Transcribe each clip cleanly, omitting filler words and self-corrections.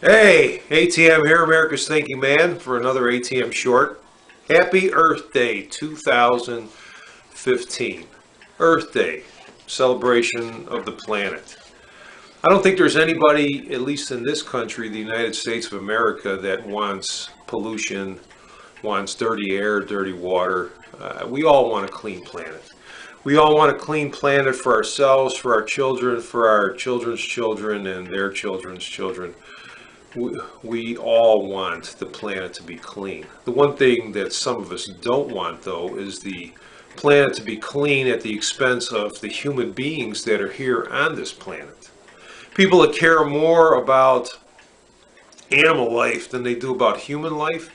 Hey, ATM here, America's Thinking Man, for another ATM short. Happy Earth Day 2015. Earth Day, celebration of the planet. I don't think there's anybody, at least in this country, the United States of America, that wants pollution, wants dirty air, dirty water. We all want a clean planet. We all want a clean planet for ourselves, for our children, for our children's children, and their children's children. We all want the planet to be clean. The one thing that some of us don't want, though, is the planet to be clean at the expense of the human beings that are here on this planet. People that care more about animal life than they do about human life,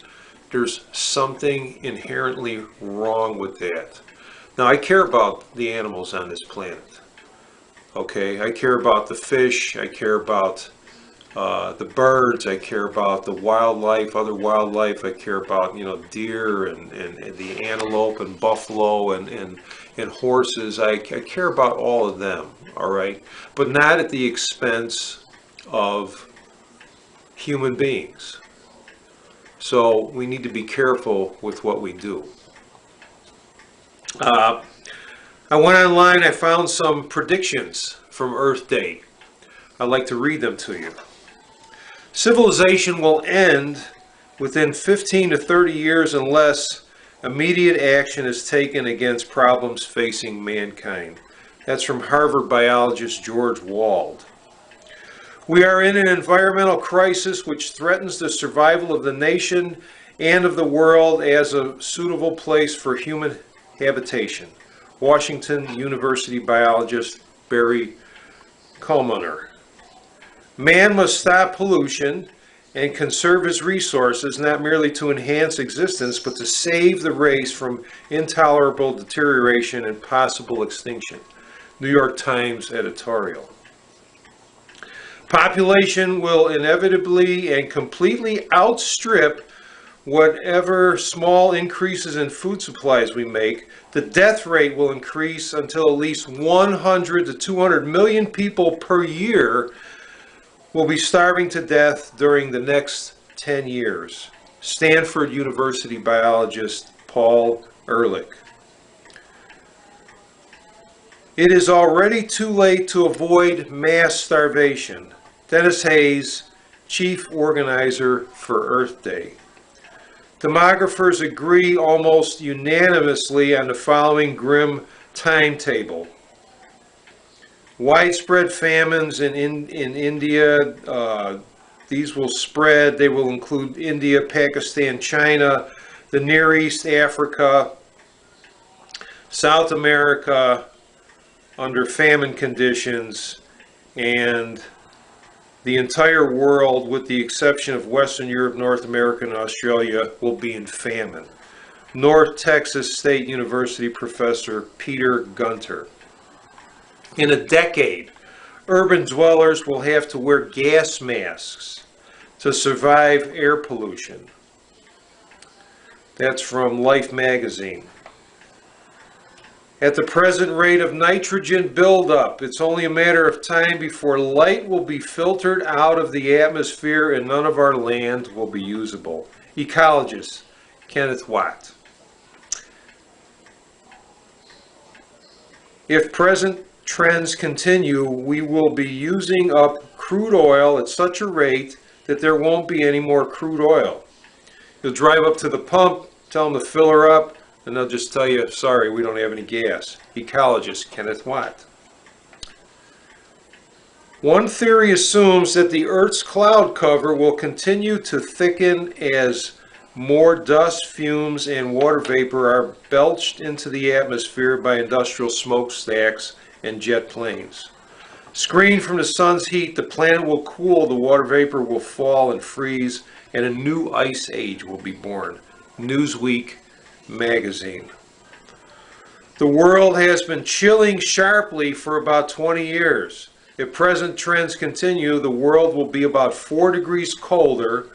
there's something inherently wrong with that. Now, I care about the animals on this planet. Okay, I care about the fish, I care about the birds, I care about the wildlife, other wildlife, I care about, deer and the antelope and buffalo and horses. I care about all of them, all right? But not at the expense of human beings. So we need to be careful with what we do. I went online, I found some predictions from Earth Day. I'd like to read them to you. Civilization will end within 15 to 30 years unless immediate action is taken against problems facing mankind. That's from Harvard biologist George Wald. We are in an environmental crisis which threatens the survival of the nation and of the world as a suitable place for human habitation. Washington University biologist Barry Culmuner. Man must stop pollution and conserve his resources, not merely to enhance existence, but to save the race from intolerable deterioration and possible extinction. New York Times editorial. Population will inevitably and completely outstrip whatever small increases in food supplies we make. The death rate will increase until at least 100 to 200 million people per year will be starving to death during the next 10 years. Stanford University biologist Paul Ehrlich. It is already too late to avoid mass starvation. Dennis Hayes, chief organizer for Earth Day. Demographers agree almost unanimously on the following grim timetable. Widespread famines in India, these will spread. They will include India, Pakistan, China, the Near East, Africa, South America under famine conditions, and the entire world, with the exception of Western Europe, North America, and Australia, will be in famine. North Texas State University professor Peter Gunter. In a decade, urban dwellers will have to wear gas masks to survive air pollution. That's from Life magazine. At the present rate of nitrogen buildup, it's only a matter of time before light will be filtered out of the atmosphere and none of our land will be usable. Ecologist Kenneth Watt. If present trends continue, we will be using up crude oil at such a rate that there won't be any more crude oil. You'll drive up to the pump, tell them to fill her up, and they'll just tell you, sorry, we don't have any gas. Ecologist Kenneth Watt. One theory assumes that the Earth's cloud cover will continue to thicken as more dust, fumes, and water vapor are belched into the atmosphere by industrial smokestacks and jet planes. Screened from the sun's heat, the planet will cool, the water vapor will fall and freeze, and a new ice age will be born. Newsweek magazine. The world has been chilling sharply for about 20 years. If present trends continue, the world will be about 4 degrees colder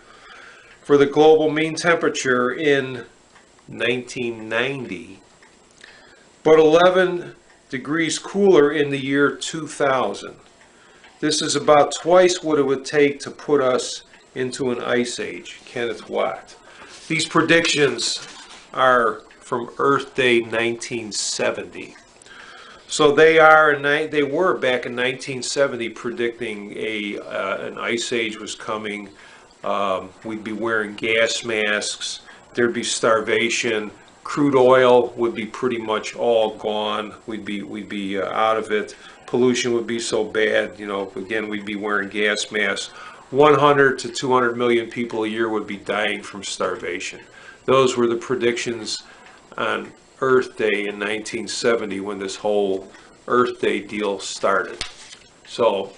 for the global mean temperature in 1990, but 11 degrees cooler in the year 2000. This is about twice what it would take to put us into an ice age. Kenneth Watt. These predictions are from Earth Day 1970. So they were back in 1970 predicting an ice age was coming. We'd be wearing gas masks. There'd be starvation. Crude oil would be pretty much all gone. We'd be out of it. Pollution would be so bad. Again, we'd be wearing gas masks. 100 to 200 million people a year would be dying from starvation. Those were the predictions on Earth Day in 1970 when this whole Earth Day deal started. So,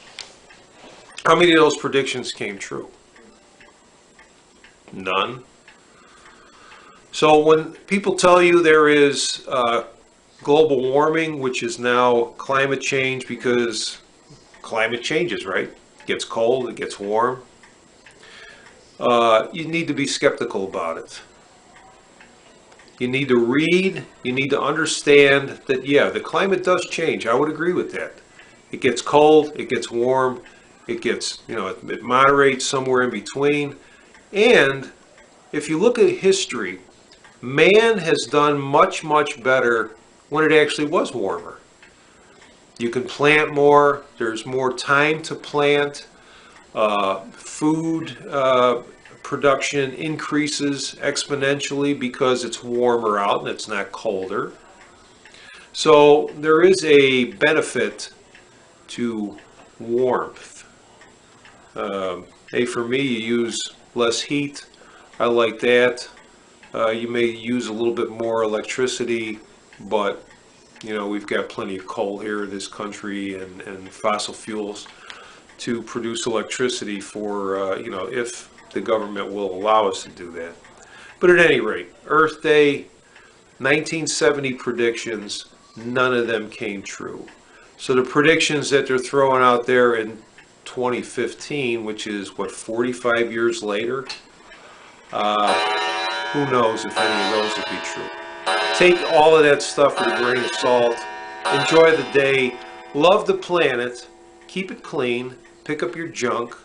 how many of those predictions came true? None. So when people tell you there is global warming, which is now climate change because climate changes, right? It gets cold, it gets warm. You need to be skeptical about it. You need to read, you need to understand that, yeah, the climate does change. I would agree with that. It gets cold, it gets warm, it gets, it moderates somewhere in between. And if you look at history, man has done much, much better when it actually was warmer. You can plant more, there's more time to plant, food production increases exponentially because it's warmer out and it's not colder. So there is a benefit to warmth. Hey, for me, you use less heat. I like that. You may use a little bit more electricity, but we've got plenty of coal here in this country and fossil fuels to produce electricity for, if the government will allow us to do that. But at any rate, Earth Day, 1970 predictions, none of them came true. So the predictions that they're throwing out there in 2015, which is, 45 years later, who knows if any of those would be true. Take all of that stuff with a grain of salt. Enjoy the day. Love the planet. Keep it clean. Pick up your junk.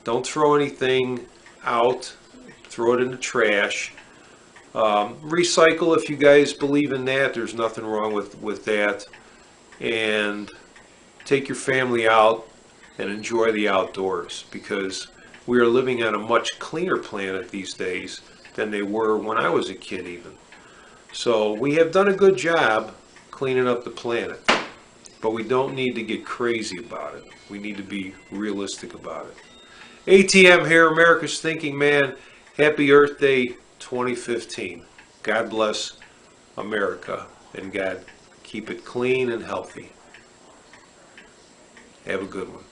Don't throw anything out. Throw it in the trash. Recycle if you guys believe in that. There's nothing wrong with that. And take your family out and enjoy the outdoors, because we are living on a much cleaner planet these days than they were when I was a kid even. So we have done a good job cleaning up the planet, but we don't need to get crazy about it. We need to be realistic about it. ATM here, America's Thinking Man. Happy Earth Day 2015. God bless America, and God keep it clean and healthy. Have a good one.